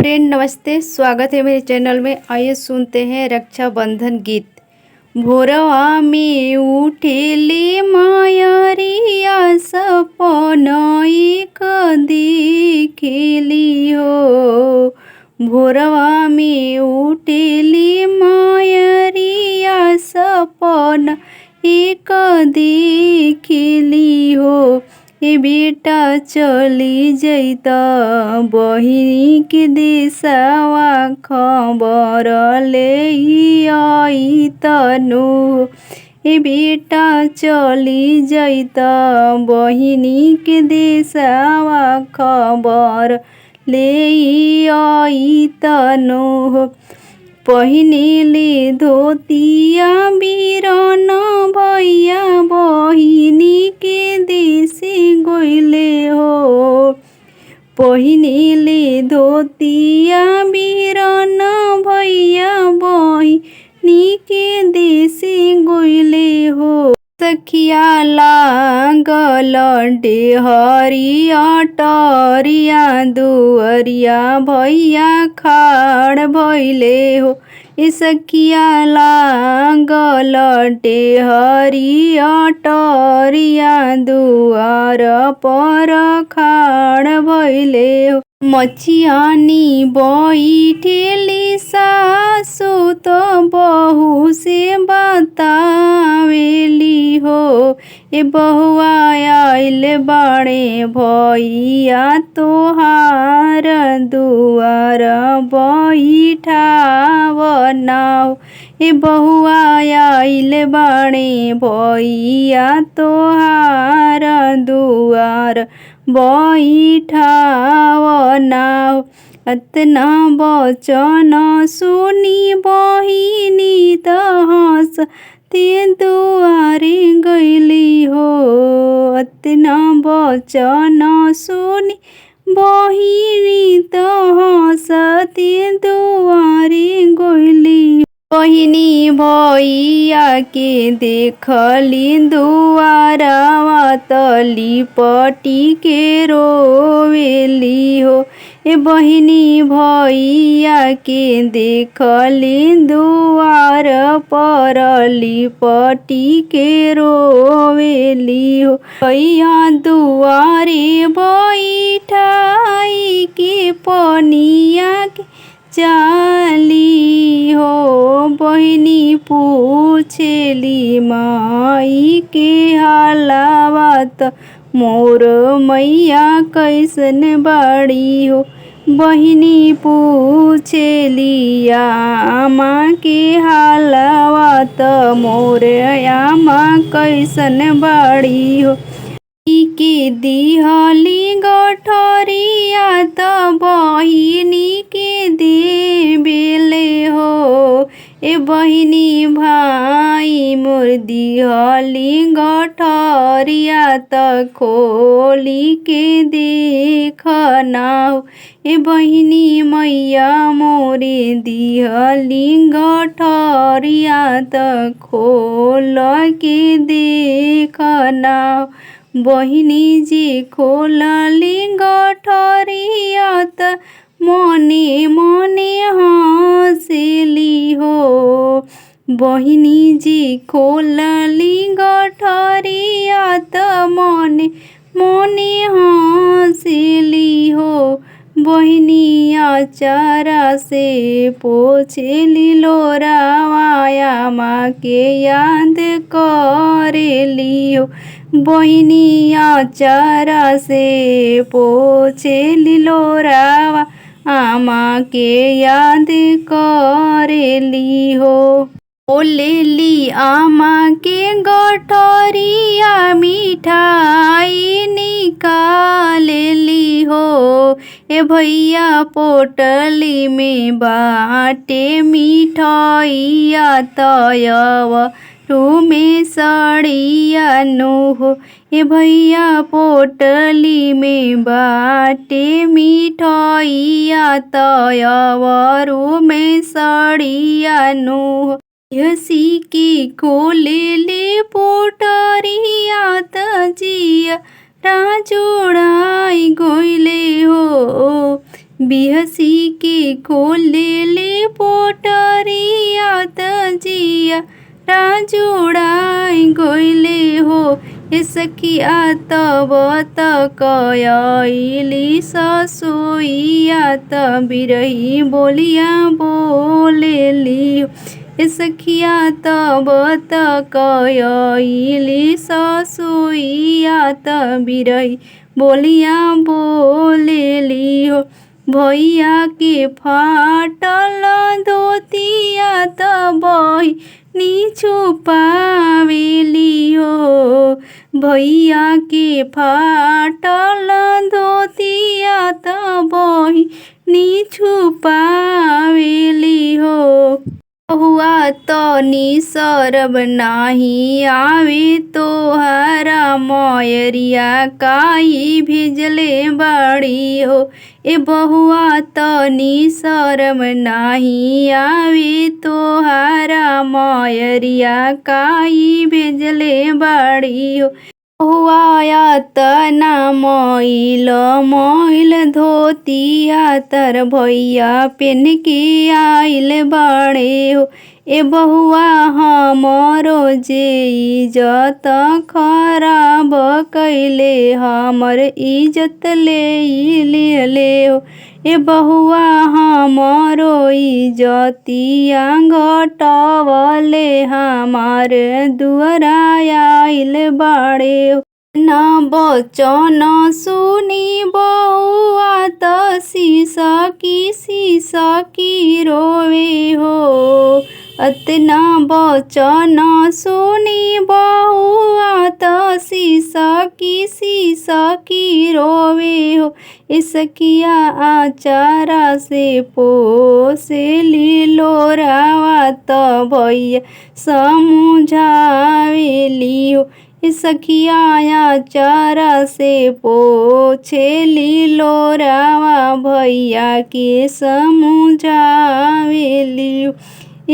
Friend नमस्ते, स्वागत है मेरे चैनल में। आइए सुनते हैं रक्षाबंधन गीत। भोरवा में उठेली मायरिया सपन एक देखली हो। भोरवा में उठेली मायरिया सपन एक देखली हो। ए बेटा चली जैता बहिनी के देशवा खबर ले आई तनु। ए बेटा चली जैता बहिनी के देशवा खबर ले आई तनु। पहिनेले धोतिया बीरन भैया बहिनी के देशे गइले हो। पहिनेले धोतिया बीरन भैया बहिनी के देशे गइले हो। सखिया लागल डेहरिया टरिया दुअरिया भैया खाड़ भइले हो। ए सखिया लागल डेहरिया टरिया दुआर पर खाड़ भइले हो। मचियानी बैठेली सासु तो बहू से बतावेली हो। ए बहुआ आइल बाड़े भैया तोहार दुआर बैठावनाओ। ए बहुआ आइल बाड़े भैया तोहार दुआर बैठावनाओ। अतना बचन सुनी बहिनी त हंस ते दुआरे गइली हो। अतना बचन सुनी बहिनी त हंस ते दुआरे गइली। बहिनी भैया के देखली दुआरवा तली पटी के रोवेली हो। ए बहिनी भैया के देखली दुआर पर लिपटी के रोवेली हो। भैया दुआरे बैठाई के पनिया के चाली हो। बहिनी पूछेली माई के हालावा त मोर मैया कैसन बाड़ी हो। बहिनी पूछेली आमा के हालावा त मोर आमा कैसन बाड़ी हो। के दिहली गठरिया त बहिनी के देबेले हो। ए बहिनी भाई मोर दिहली गठरिया त खोली के देखना हो। ए बहिनी मैया मोरे दिहली गठरिया त खोल के देखना हो। बहिनी जी खोलली गठरिया त मने मने हंसेली हो। बहिनी जी खोलली गठरिया त मने मने हंसेली हो। बहिनी आचारा से पोछेली लोरावाया माँ के याद करेली हो। बहिनी आचारा से पोछेली लोरावा आमा के याद करेली हो। बोलेली आमा के गठरिया मिठाई निकालेली हो। ए भैया पोटली में बाटे मिठाइया तयव में सड़िया नो हो। ए भैया पोटली में बाटे मिठाइया तयवरू में सड़िया नो हो। हसी की खोलेले पोटरिया त जिया राजुड़ाई गइले हो। बिहसी के खोले ले पोटरिया तजिया राजुड़ाई गइले हो। ए सखिया तब तकयली ससुइया त बिरही बोलिया बोलेली हो। ए सखिया तब तकयली ससुइया त बिरही बोलिया बोलेली हो। भैया के फाटल धोतिया त बहिनी छुपावेली हो। भैया के फाटल धोतिया त बहिनी छुपावेली हो। बहुआ तनी सरब नाही आवे तोहरा मयरिया काई भेजले बाड़ी हो। ए बहुआ तनी सरब नाही आवे तोहरा मयरिया काई भेजले बाड़ी हो। बहुआ तना मैल मैल धोतिया तर भैया पेन के आइल बाड़े हो। ए बहुआ हमरो जे इज्जत खराब कैले हमर इज्जत ले हो। ए बहुआ हमरो इज्जतिया घटवले हमार दुआरा आइल बाड़े हो। ना बचन सुनी बहुआ त सीसकी रोवे हो। अतना बचन सुनी बहुआ त सीसकी रोवे हो। ए सखिया आचारा से पोसेली लोरावा त भैया समझावेली हो। ए सखिया आचारा से पोछेली लोरावा भैया के समझावेली हो।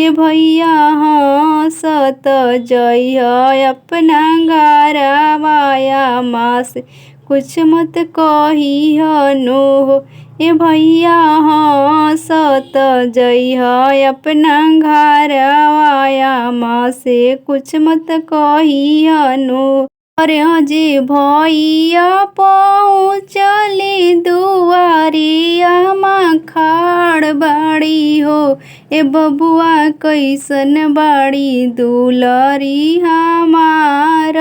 ए भैया हंसत जइह अपना घरवाया माँ से कुछ मत कहिह नो हो। ए भैया हंसत जइह अपना घरवाया माँ से कुछ मत कहिह नो। अरे जे भैया पहुँचले दुआरिया माँ खाड़ बाड़ी हो। ए बबुआ कैसन बाड़ी दुलरी हमार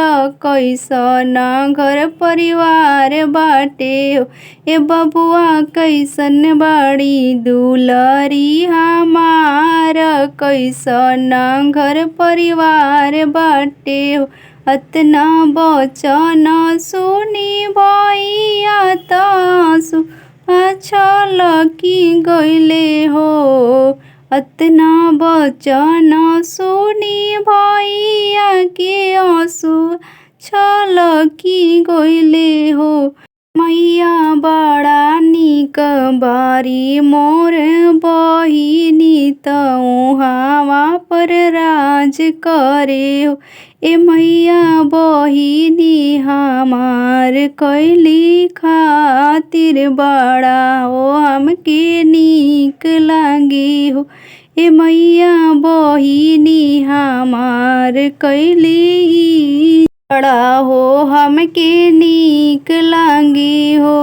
कैसन घर परिवार बाटे हो। ए बबुआ कैसन बाड़ी दुलरी हमार कैसन घर परिवार बाटे हो। अतना बचन सुनी भैया तासु छलकी गइले हो। अतना बचन सुनी भैया के आंसू छलकी गइले हो। मैया बड़ा निक बारी मोर बहिनी त उहावा पर राज करे हो। ए मैया बहिनी हमार कैली खातिर बड़ा हो हमके नीक लागे हो। ए मैया बहिनी हमार कैली बड़ा हो हमके नीक लागे हो।